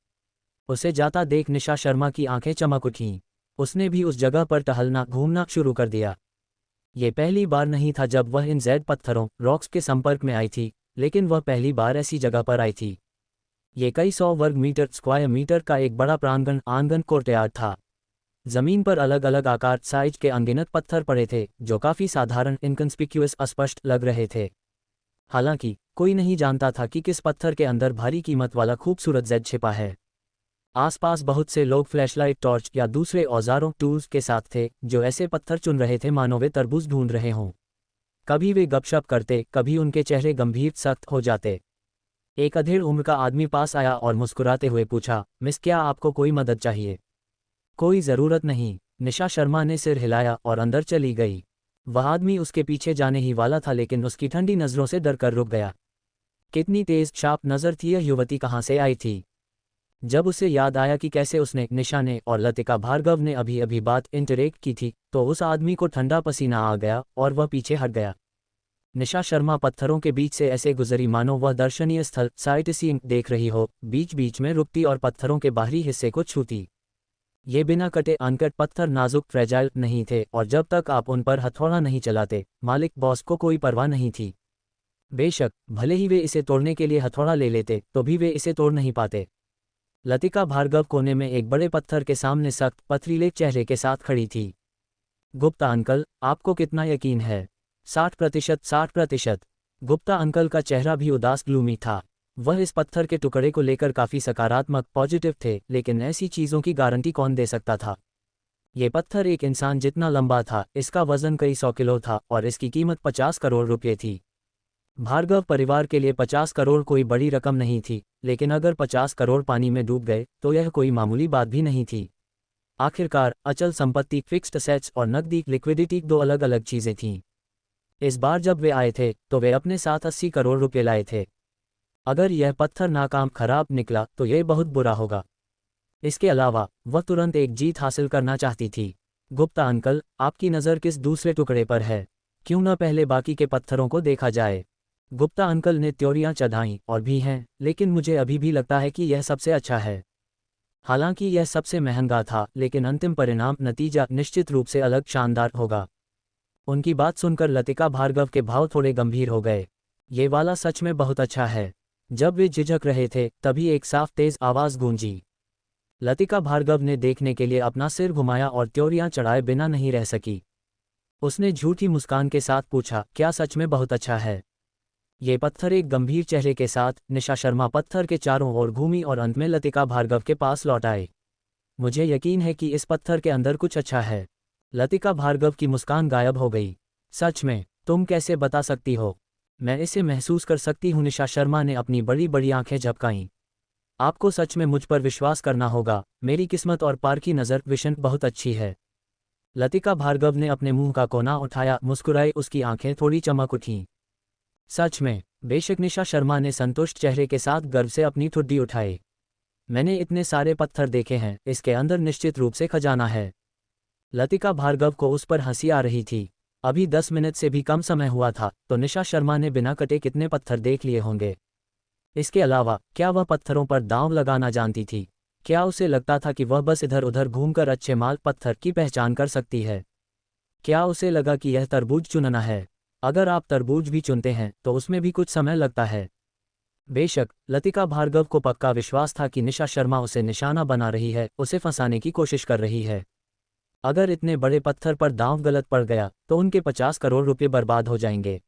उसे जाता देख निशा शर्मा की आंखें चमक उठीं। उसने भी उस जगह पर टहलना घूमना शुरू कर दिया। ये पहली बार नहीं था जब वह इन जैद पत्थरों रॉक्स के संपर्क में आई थी, लेकिन वह पहली बार ऐसी जगह पर आई थी। ये कई 100 वर्ग मीटर स्क्वायर मीटर का एक बड़ा प्रांगण आंगन कोर्टयार्ड था। जमीन पर अलग अलग आकार साइज के अनगिनत पत्थर पड़े थे जो काफ़ी साधारण इनकंस्पिक्यूअस अस्पष्ट लग रहे थे। हालांकि कोई नहीं जानता था कि किस पत्थर के अंदर भारी कीमत वाला खूबसूरत जैद छिपा है। आसपास बहुत से लोग फ्लैशलाइट टॉर्च या दूसरे औजारों टूल्स के साथ थे जो ऐसे पत्थर चुन रहे थे मानो वे तरबूज ढूंढ रहे हों। कभी वे गपशप करते, कभी उनके चेहरे गंभीर सख्त हो जाते। एक अधेड़ उम्र का आदमी पास आया और मुस्कुराते हुए पूछा, मिस, क्या आपको कोई मदद चाहिए? कोई ज़रूरत नहीं, निशा शर्मा ने सिर हिलाया और अंदर चली गई। वह आदमी उसके पीछे जाने ही वाला था लेकिन उसकी ठंडी नज़रों से डरकर रुक गया। कितनी तेज शार्प नज़र थी यह युवती, कहाँ से आई थी? जब उसे याद आया कि कैसे उसने, निशा ने और लतिका भार्गव ने अभी अभी बात इंटरेक्ट की थी, तो उस आदमी को ठंडा पसीना आ गया और वह पीछे हट गया। निशा शर्मा पत्थरों के बीच से ऐसे गुजरी मानो वह दर्शनीय स्थल साइटसीइंग देख रही हो, बीच बीच में रुकती और पत्थरों के बाहरी हिस्से को छूती। ये बिना कटे अनकट पत्थर नाजुक फ्रेजाइल नहीं थे और जब तक आप उन पर हथौड़ा नहीं चलाते, मालिक बॉस को कोई परवाह नहीं थी। बेशक भले ही वे इसे तोड़ने के लिए हथौड़ा ले लेते तो भी वे इसे तोड़ नहीं पाते। लतिका भार्गव कोने में एक बड़े पत्थर के सामने सख्त पथरीले चेहरे के साथ खड़ी थी। गुप्ता अंकल, आपको कितना यकीन है? 60%, 60%। गुप्ता अंकल का चेहरा भी उदास ग्लूमी था। वह इस पत्थर के टुकड़े को लेकर काफ़ी सकारात्मक पॉजिटिव थे, लेकिन ऐसी चीज़ों की गारंटी कौन दे सकता था? ये पत्थर एक इंसान जितना लंबा था, इसका वजन कई 100 किलो था और इसकी कीमत 50 करोड़ रुपये थी। भार्गव परिवार के लिए 50 करोड़ कोई बड़ी रकम नहीं थी, लेकिन अगर 50 करोड़ पानी में डूब गए तो यह कोई मामूली बात भी नहीं थी। आखिरकार अचल संपत्ति, फिक्स्ड असेट्स और नकदी लिक्विडिटी दो अलग अलग चीज़ें थीं। इस बार जब वे आए थे तो वे अपने साथ 80 करोड़ रुपये लाए थे। अगर यह पत्थर नाकाम खराब निकला तो यह बहुत बुरा होगा। इसके अलावा वह तुरंत एक जीत हासिल करना चाहती थी। गुप्ता अंकल, आपकी नज़र किस दूसरे टुकड़े पर है? क्यों न पहले बाकी के पत्थरों को देखा जाए? गुप्ता अंकल ने त्योरियां चढ़ाईं और भी हैं, लेकिन मुझे अभी भी लगता है कि यह सबसे अच्छा है। हालांकि यह सबसे महंगा था, लेकिन अंतिम परिणाम नतीजा निश्चित रूप से अलग शानदार होगा। उनकी बात सुनकर लतिका भार्गव के भाव थोड़े गंभीर हो गए। ये वाला सच में बहुत अच्छा है। जब वे झिझक रहे थे तभी एक साफ तेज आवाज़ गूंजी। लतिका भार्गव ने देखने के लिए अपना सिर घुमाया और त्योरियां चढ़ाए बिना नहीं रह सकी। उसने झूठी मुस्कान के साथ पूछा, क्या सच में बहुत अच्छा है? ये पत्थर एक गंभीर चेहरे के साथ निशा शर्मा पत्थर के चारों ओर घूमी और अंत में लतिका भार्गव के पास लौट आए। मुझे यकीन है कि इस पत्थर के अंदर कुछ अच्छा है। लतिका भार्गव की मुस्कान गायब हो गई। सच में? तुम कैसे बता सकती हो? मैं इसे महसूस कर सकती हूँ। निशा शर्मा ने अपनी बड़ी बड़ी आंखें झपकाईं। आपको सच में मुझ पर विश्वास करना होगा। मेरी किस्मत और पार की नज़र विशन बहुत अच्छी है। लतिका भार्गव ने अपने मुंह का कोना उठाया, मुस्कुराए, उसकी आंखें थोड़ी चमक उठीं। सच में? बेशक। निशा शर्मा ने संतुष्ट चेहरे के साथ गर्व से अपनी ठुड्डी उठाई। मैंने इतने सारे पत्थर देखे हैं, इसके अंदर निश्चित रूप से खजाना है। लतिका भार्गव को उस पर हंसी आ रही थी। अभी 10 मिनट से भी कम समय हुआ था तो निशा शर्मा ने बिना कटे कितने पत्थर देख लिए होंगे। इसके अलावा क्या वह पत्थरों पर दांव लगाना जानती थी? क्या उसे लगता था कि वह बस इधर उधर घूमकर अच्छे माल पत्थर की पहचान कर सकती है? क्या उसे लगा कि यह तरबूज चुनना है? अगर आप तरबूज भी चुनते हैं तो उसमें भी कुछ समय लगता है। बेशक लतिका भार्गव को पक्का विश्वास था कि निशा शर्मा उसे निशाना बना रही है, उसे फंसाने की कोशिश कर रही है। अगर इतने बड़े पत्थर पर दांव गलत पड़ गया तो उनके 50 करोड़ रुपये बर्बाद हो जाएंगे।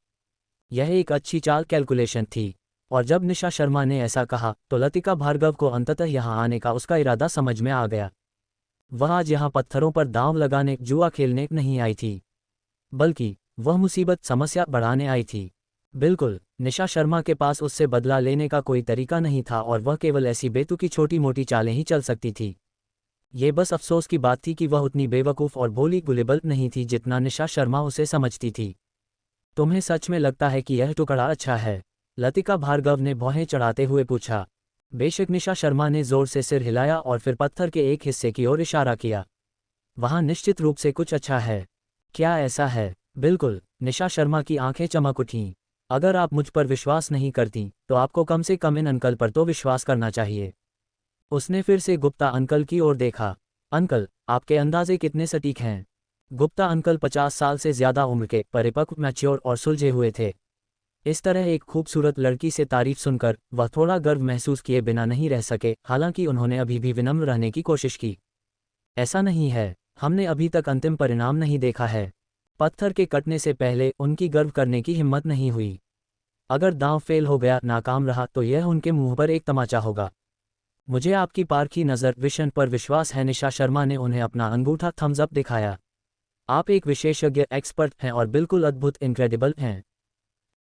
यह एक अच्छी चाल कैलकुलेशन थी, और जब निशा शर्मा ने ऐसा कहा तो लतिका भार्गव को अंततः यहाँ आने का उसका इरादा समझ में आ गया। वह आज यहाँ पत्थरों पर दांव लगाने, जुआ खेलने नहीं आई थी, बल्कि वह मुसीबत, समस्या बढ़ाने आई थी। बिल्कुल, निशा शर्मा के पास उससे बदला लेने का कोई तरीका नहीं था और वह केवल ऐसी बेतुकी छोटी मोटी चालें ही चल सकती थी। ये बस अफसोस की बात थी कि वह उतनी बेवकूफ़ और भोली गुलेबल नहीं थी जितना निशा शर्मा उसे समझती थी। तुम्हें सच में लगता है कि यह टुकड़ा अच्छा है? लतिका भार्गव ने भौहें चढ़ाते हुए पूछा। बेशक। निशा शर्मा ने जोर से सिर हिलाया और फिर पत्थर के एक हिस्से की ओर इशारा किया। वहाँ निश्चित रूप से कुछ अच्छा है। क्या ऐसा है? बिल्कुल। निशा शर्मा की आंखें चमक उठीं। अगर आप मुझ पर विश्वास नहीं करती तो आपको कम से कम इन अंकल पर तो विश्वास करना चाहिए। उसने फिर से गुप्ता अंकल की ओर देखा। अंकल, आपके अंदाजे कितने सटीक हैं? गुप्ता अंकल 50 साल से ज़्यादा उम्र के, परिपक्व, मैच्योर और सुलझे हुए थे। इस तरह एक खूबसूरत लड़की से तारीफ सुनकर वह थोड़ा गर्व महसूस किए बिना नहीं रह सके। हालांकि उन्होंने अभी भी विनम्र रहने की कोशिश की। ऐसा नहीं है, हमने अभी तक अंतिम परिणाम नहीं देखा है। पत्थर के कटने से पहले उनकी गर्व करने की हिम्मत नहीं हुई। अगर दांव फेल हो गया, नाकाम रहा, तो यह उनके मुंह पर एक तमाचा होगा। मुझे आपकी पारखी नज़र, विशन पर विश्वास है। निशा शर्मा ने उन्हें अपना अंगूठा थम्स अप दिखाया। आप एक विशेषज्ञ, एक्सपर्ट हैं और बिल्कुल अद्भुत, इनक्रेडिबल हैं।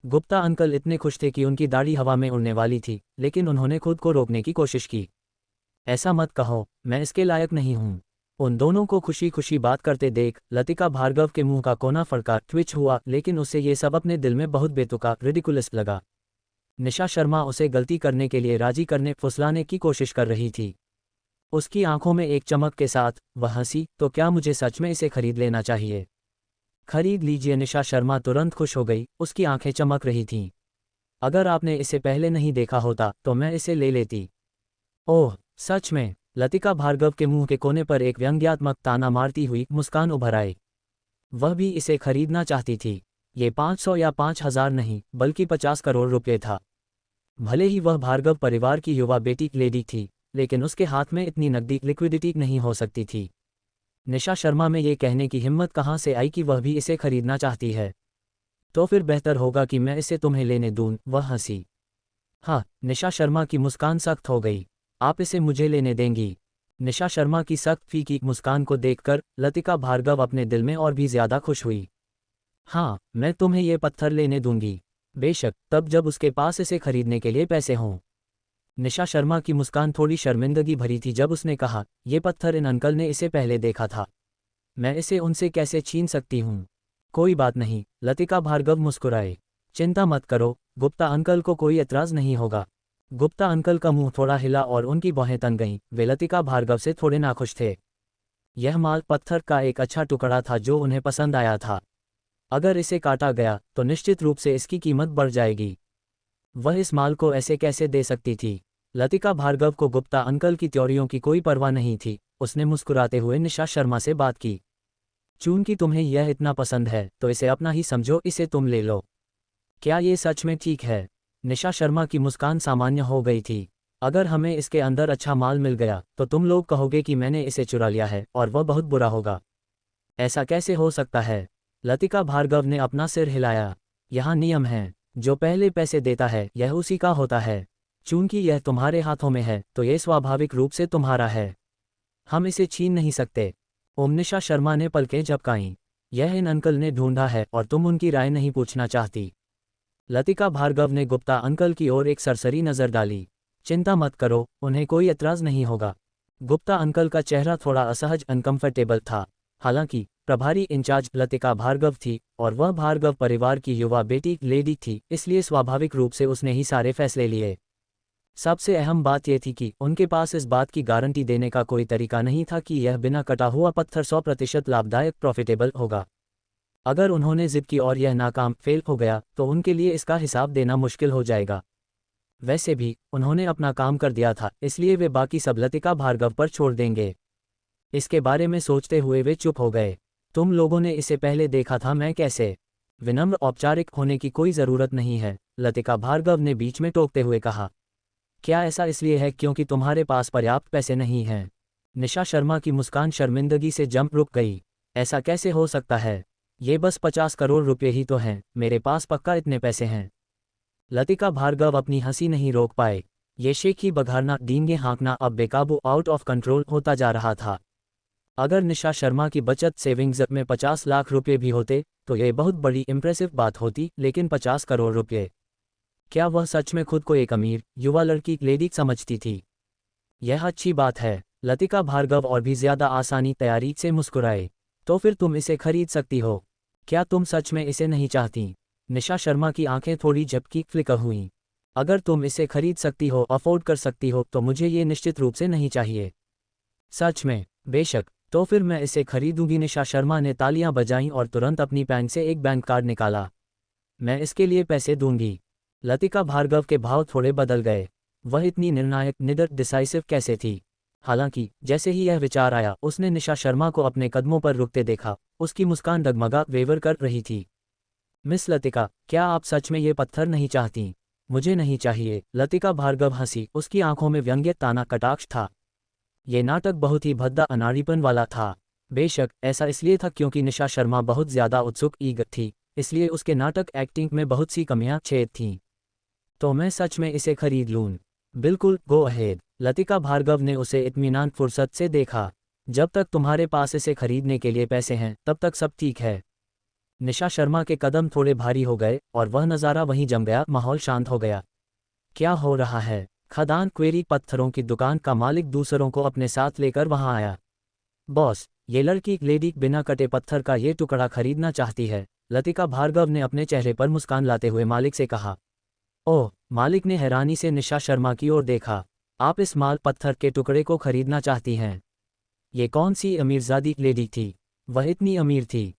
गुप्ता अंकल इतने खुश थे कि उनकी दाढ़ी हवा में उड़ने वाली थी, लेकिन उन्होंने खुद को रोकने की कोशिश की। ऐसा मत कहो, मैं इसके लायक नहीं हूँ। उन दोनों को खुशी खुशी बात करते देख लतिका भार्गव के मुंह का कोना फड़का, ट्विच हुआ, लेकिन उसे ये सब अपने दिल में बहुत बेतुका, रिडिकुलस लगा। निशा शर्मा उसे गलती करने के लिए राजी करने, फुसलाने की कोशिश कर रही थी। उसकी आंखों में एक चमक के साथ वह हंसी, तो क्या मुझे सच में इसे खरीद लेना चाहिए? खरीद लीजिए। निशा शर्मा तुरंत खुश हो गई, उसकी आंखें चमक रही थीं। अगर आपने इसे पहले नहीं देखा होता तो मैं इसे ले लेती। ओह, सच में? लतिका भार्गव के मुंह के कोने पर एक व्यंग्यात्मक ताना मारती हुई मुस्कान उभर आई। वह भी इसे खरीदना चाहती थी। ये 500 या 5,000 नहीं, बल्कि 50 करोड़ रुपये था। भले ही वह भार्गव परिवार की युवा बेटी लेडी थी, लेकिन उसके हाथ में इतनी नकदी लिक्विडिटी नहीं हो सकती थी। निशा शर्मा में ये कहने की हिम्मत कहाँ से आई कि वह भी इसे खरीदना चाहती है। तो फिर बेहतर होगा कि मैं इसे तुम्हें लेने दूं, वह हंसी। हाँ, निशा शर्मा की मुस्कान सख्त हो गई। आप इसे मुझे लेने देंगी? निशा शर्मा की सख्त फीकी मुस्कान को देखकर लतिका भार्गव अपने दिल में और भी ज्यादा खुश हुई। हाँ, मैं तुम्हें ये पत्थर लेने दूंगी। बेशक, तब जब उसके पास इसे खरीदने के लिए पैसे हों। निशा शर्मा की मुस्कान थोड़ी शर्मिंदगी भरी थी जब उसने कहा, ये पत्थर इन अंकल ने इसे पहले देखा था। मैं इसे उनसे कैसे छीन सकती हूँ? कोई बात नहीं, लतिका भार्गव मुस्कुराए। चिंता मत करो, गुप्ता अंकल को कोई एतराज नहीं होगा। गुप्ता अंकल का मुंह थोड़ा हिला और उनकी बाहें तन गईं। वे लतिका भार्गव से थोड़े नाखुश थे। यह माल पत्थर का एक अच्छा टुकड़ा था जो उन्हें पसंद आया था। अगर इसे काटा गया तो निश्चित रूप से इसकी कीमत बढ़ जाएगी। वह इस माल को ऐसे कैसे दे सकती थी? लतिका भार्गव को गुप्ता अंकल की त्योरियों की कोई परवाह नहीं थी। उसने मुस्कुराते हुए निशा शर्मा से बात की। चूंकि तुम्हें यह इतना पसंद है तो इसे अपना ही समझो, इसे तुम ले लो। क्या ये सच में ठीक है? निशा शर्मा की मुस्कान सामान्य हो गई थी। अगर हमें इसके अंदर अच्छा माल मिल गया तो तुम लोग कहोगे कि मैंने इसे चुरा लिया है और वह बहुत बुरा होगा। ऐसा कैसे हो सकता है? लतिका भार्गव ने अपना सिर हिलाया। यहाँ नियम है, जो पहले पैसे देता है यह उसी का होता है। चूंकि यह तुम्हारे हाथों में है तो यह स्वाभाविक रूप से तुम्हारा है। हम इसे छीन नहीं सकते। निशा शर्मा ने पलकें झपकाईं। यह इन अंकल ने ढूंढा है और तुम उनकी राय नहीं पूछना चाहती। लतिका भार्गव ने गुप्ता अंकल की ओर एक सरसरी नजर डाली। चिंता मत करो, उन्हें कोई एतराज नहीं होगा। गुप्ता अंकल का चेहरा थोड़ा असहज अनकंफर्टेबल था। हालांकि प्रभारी इंचार्ज लतिका भार्गव थी और वह भार्गव परिवार की युवा बेटी लेडी थी, इसलिए स्वाभाविक रूप से उसने ही सारे फैसले लिए। सबसे अहम बात यह थी कि उनके पास इस बात की गारंटी देने का कोई तरीका नहीं था कि यह बिना कटा हुआ पत्थर 100% लाभदायक प्रॉफिटेबल होगा। अगर उन्होंने जिद की और यह नाकाम फेल हो गया तो उनके लिए इसका हिसाब देना मुश्किल हो जाएगा। वैसे भी उन्होंने अपना काम कर दिया था, इसलिए वे बाकी सब लतिका भार्गव पर छोड़ देंगे। इसके बारे में सोचते हुए वे चुप हो गए। तुम लोगों ने इसे पहले देखा था, मैं कैसे? विनम्र औपचारिक होने की कोई ज़रूरत नहीं है, लतिका भार्गव ने बीच में टोकते हुए कहा। क्या ऐसा इसलिए है क्योंकि तुम्हारे पास पर्याप्त पैसे नहीं हैं? निशा शर्मा की मुस्कान शर्मिंदगी से जंप रुक गई। ऐसा कैसे हो सकता है? ये बस 50 करोड़ रुपये ही तो हैं, मेरे पास पक्का इतने पैसे हैं। लतिका भार्गव अपनी हंसी नहीं रोक पाए। ये शेखी बघारना, डींगे हाँकना अब बेकाबू आउट ऑफ कंट्रोल होता जा रहा था। अगर निशा शर्मा की बचत सेविंग्स में 50 लाख रुपये भी होते तो ये बहुत बड़ी इंप्रेसिव बात होती, लेकिन 50 करोड़ रुपये? क्या वह सच में खुद को एक अमीर युवा लड़की लेडी समझती थी? यह अच्छी बात है। लतिका भार्गव और भी ज्यादा आसानी तैयारी से मुस्कुराए। तो फिर तुम इसे खरीद सकती हो। क्या तुम सच में इसे नहीं चाहती? निशा शर्मा की आंखें थोड़ी झपकी फ्लिकर हुईं। अगर तुम इसे खरीद सकती हो, अफोर्ड कर सकती हो, तो मुझे ये निश्चित रूप से नहीं चाहिए। सच में? बेशक, तो फिर मैं इसे खरीदूंगी। निशा शर्मा ने तालियां बजाईं और तुरंत अपनी पैंट से एक बैंक कार्ड निकाला। मैं इसके लिए पैसे दूंगी। लतिका भार्गव के भाव थोड़े बदल गए। वह इतनी निर्णायक, निडर, डिसाइसिव कैसे थी? हालांकि जैसे ही यह विचार आया उसने निशा शर्मा को अपने कदमों पर रुकते देखा। उसकी मुस्कान डगमगा वेवर कर रही थी। मिस लतिका, क्या आप सच में ये पत्थर नहीं चाहती? मुझे नहीं चाहिए। लतिका भार्गव हंसी। उसकी आंखों में व्यंग्य ताना कटाक्ष था। ये नाटक बहुत ही भद्दा अनाड़ीपन वाला था। बेशक, ऐसा इसलिए था क्योंकि निशा शर्मा बहुत ज्यादा उत्सुक ईगर थी, इसलिए उसके नाटक एक्टिंग में बहुत सी कमियां छेद थीं। तो मैं सच में इसे खरीद लूं? बिल्कुल, गो अहेड। लतिका भार्गव ने उसे इत्मीनान फुर्सत से देखा। जब तक तुम्हारे पास इसे खरीदने के लिए पैसे हैं तब तक सब ठीक है। निशा शर्मा के कदम थोड़े भारी हो गए और वह नज़ारा वहीं जम गया। माहौल शांत हो गया। क्या हो रहा है? खदान क्वेरी पत्थरों की दुकान का मालिक दूसरों को अपने साथ लेकर वहां आया। बॉस, ये लड़की लेडी बिना कटे पत्थर का ये टुकड़ा खरीदना चाहती है। लतिका भार्गव ने अपने चेहरे पर मुस्कान लाते हुए मालिक से कहा। ओह! मालिक ने हैरानी से निशा शर्मा की ओर देखा। आप इस माल पत्थर के टुकड़े को खरीदना चाहती हैं? ये कौन सी अमीरजादी लेडी थी? वह इतनी अमीर थी?